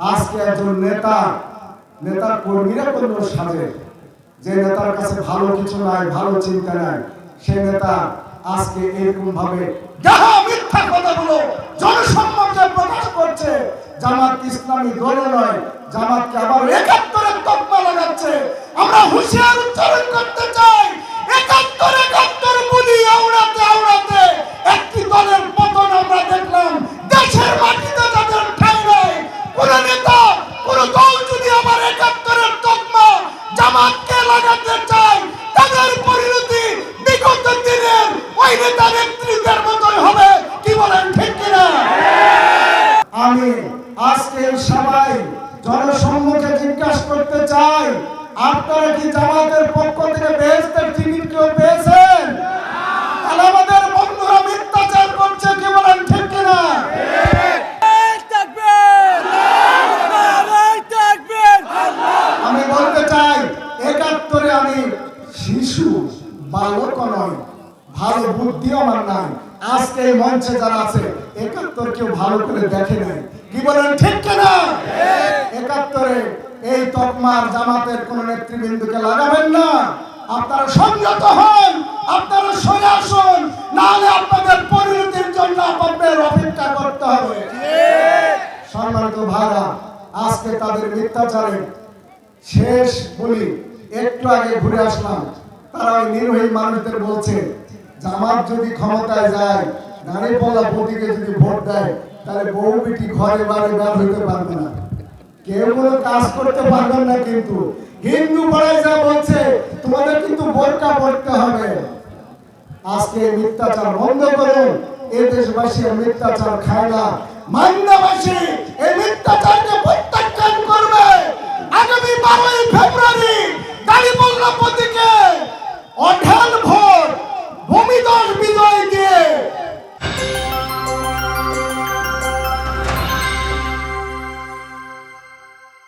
আজকে একজন নেতার কর্মীরা কোনো সাজে, যে নেতার কাছে ভালো কিছু নাই, ভালো চিন্তা নাই, সে নেতা আজকে এরকম ভাবে যাহা মিথ্যা কথাগুলো জনসম্মুখে প্রকাশ করছে। জামাত ইসলামী দল নয়, জামাতকে আবার ৭১-এর তকমা লাগাচ্ছে। আমরা হুঁশিয়ার উচ্চারণ করতে চাই, ৭১ বলি আওড়াতে একটি দলের পতন আমরা দেখলাম। দেশের মাটিতে যাদের ঠাঁই নাই, কোন নেতা কোন দল যদি আবার ৭১-এর তকমা জামাতকে লাগাতে চায়, তাদের পরিণতি বিগত দিনের ওই নেতা নেত্রীদের মতোই হবে। কি বলেন, ঠিক কিনা? আমি আজকে সবাই জনসম্মুখে জিজ্ঞাসা করতে চাই, আপনারা কি জামাতের পক্ষ থেকে বেহেশতের টিকিট কেউ পেয়েছেন? আমাদের বন্ধুরা মিথ্যাচার করছে। কি বলেন, ঠিক কিনা? আমি বলতে চাই, ৭১-এ আমি শিশু, বালক নয়, ভালো বুদ্ধিও আমার নাই। আজকে এই মঞ্চে যারা আছে ৭১ কেউ ভালো করে দেখে নাই। কি বলেন, ঠিক কিনা? ৭১-এ এই তকমার জামাতের কোন নেতৃবৃন্দকে লাগাবেন না। আপনারা সংযত হন, আপনারা সরে আসুন, নাহলে আপনাদের পরিণতির জন্য আপনাদের অপেক্ষা করতে হবে। সম্মানিত ভাইরা, আজকে তাদের মিথ্যাচারে শেষ বলি, একটু আগে ঘুরে আসলাম, তারা ওই নির্বাহী মানুষদের বলছে জামাত যদি ক্ষমতায় যায়, দাঁড়িপাল্লা প্রতীকে যদি ভোট দেয়, তাহলে বউ বেটি ঘরে বাড়ি বের হইতে পারবে না, কেউ কোনো কাজ করতে পারবেন না। কিন্তু হিন্দু পাড়ায় যা বলছে, তোমাদের কিন্তু বোরকা পড়তে হবে। আজকে মিথ্যাচার বন্ধ করুন। এই দেশবাসী মিথ্যাচার খায় না, মান্দাবাসী এই মিথ্যাচারকে প্রত্যাখ্যান করবে। আগামী ১২ই ফেব্রুয়ারি দাঁড়িপাল্লা প্রতীকে অঢেল ভোট